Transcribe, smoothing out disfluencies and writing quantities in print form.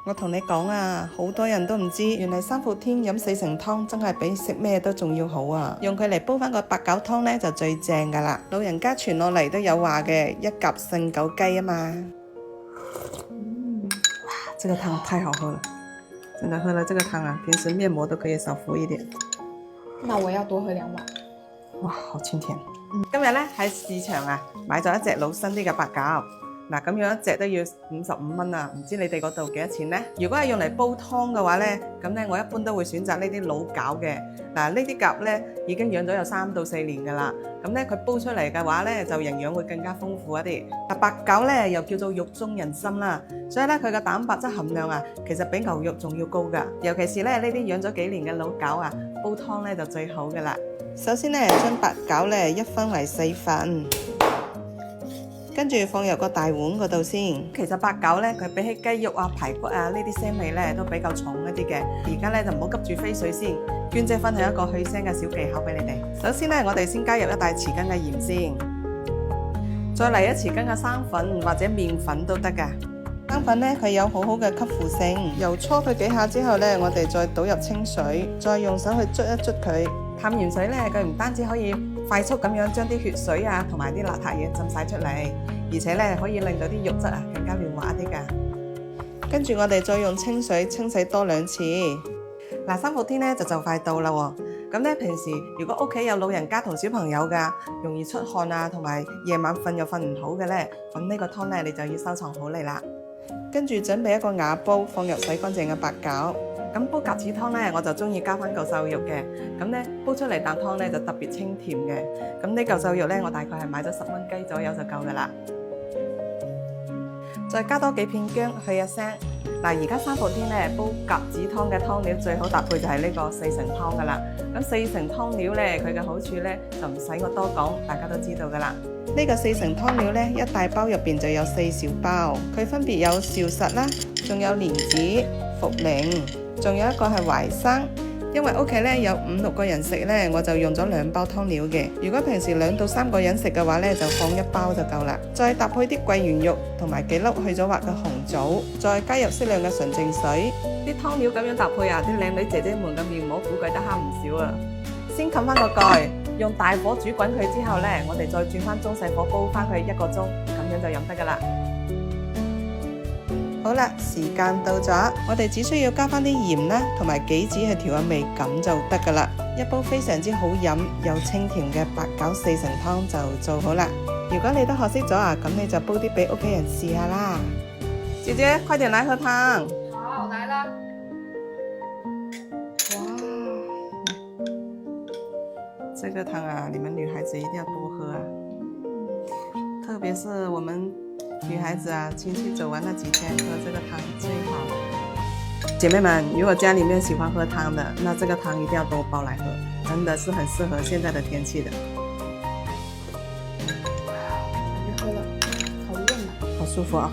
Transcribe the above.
我同你講啊，好多人都唔知，原來三伏天飲四神湯真係比食咩都仲要好啊！用佢嚟煲翻個八餃湯呢，就最正噶啦。老人家傳落嚟都有話嘅，一夾勝九雞啊嘛。哇，這個湯太好喝了，真的喝了這個湯啊，平時面膜都可以少敷一點。那我要多喝2碗。哇，好清甜。今日呢喺市場啊買咗一隻老新啲嘅八餃。嗱，咁樣一隻都要55蚊啊！唔知你哋嗰度幾多錢呢？如果係用嚟煲湯嘅話呢，咁呢我一般都會選擇呢啲老餃嘅。嗱，呢啲鴿呢已經養咗有3到4年㗎啦。咁呢佢煲出嚟嘅話呢，就營養會更加豐富一啲。嗱，八餃呢又叫做肉中人參啦，所以呢佢嘅蛋白質含量啊，其實比牛肉仲要高㗎。尤其是呢啲養咗幾年嘅老餃啊，煲湯呢就最好㗎啦。首先呢，將八餃呢一分為4份。跟住放入個大碗嗰度先。其實八餃呢，佢比起雞肉啊、排骨啊呢啲腥味呢都比較重一啲嘅。而家呢就唔好急住飛水先。娟姐分享一個去腥嘅小技巧俾你哋。首先呢，我哋先加入1大匙羹嘅鹽先，再嚟1匙羹嘅生粉或者麵粉都得㗎。生粉呢，佢有好好嘅吸附性，油搓佢幾下之後呢，我哋再倒入清水，再用手去捽一捽佢。淡鹽水呢，佢唔單止可以快速咁樣將啲血水啊同埋啲邋遢嘢浸晒出嚟，而且咧可以令到啲肉質啊更加嫩滑一啲㗎。跟住我哋再用清水清洗多2次。嗱，三伏天咧就快到啦喎。咁咧平時如果屋企有老人家同小朋友㗎，容易出汗啊，同埋夜晚瞓又瞓唔好嘅咧，咁呢個湯咧你就要收藏好嚟啦。跟住準備一個瓦煲，放入洗乾淨嘅八餃。咁煲鴿子湯呢，我就中意加翻嚿瘦肉嘅，咁呢煲出嚟啖湯呢就特別清甜嘅。咁呢嚿瘦肉呢，我大概係買咗10蚊雞左右就夠噶啦。再加多幾片薑去一聲。嗱，而家三伏天呢，煲鴿子湯嘅湯料最好搭配就係呢個四神湯噶啦。咁四神湯料呢，佢嘅好處呢就唔使我多講，大家都知道噶啦。呢個四神湯料呢，1大包入邊就有4小包，佢分別有紹實啦，仲有蓮子、茯苓。仲有一個係淮生，因為屋企咧有5、6個人食咧，我就用咗2包湯料嘅。如果平時2到3個人食嘅話咧，就放1包就夠啦。再搭配啲桂圓肉同埋幾粒去咗核嘅紅棗，再加入適量嘅純淨水。啲湯料咁樣搭配啊，啲靚女姐姐們嘅面膜估計都慳唔少啊！先冚翻個蓋，用大火煮滾佢之後咧，我哋再轉翻中細火煲翻佢1個鐘，咁樣就飲得噶啦。好啦，時間到咗，我哋只需要加翻啲鹽啦，同埋杞子去調下味，咁就得噶啦。一煲非常之好飲又清甜嘅八餃四神湯就做好啦。如果你都學識咗啊，咁你就煲啲俾屋企人試下啦。姐姐，快點來喝湯。好，來啦。哇，這個湯啊，你們女孩子一定要多喝啊，特別是我們女孩子啊，親戚走完那幾天，喝這個湯最好。姐妹們，如果家裏面喜歡喝湯的，那這個湯一定要多煲來喝，真的是很適合現在的天氣的。感覺喝了好潤啊，好舒服啊。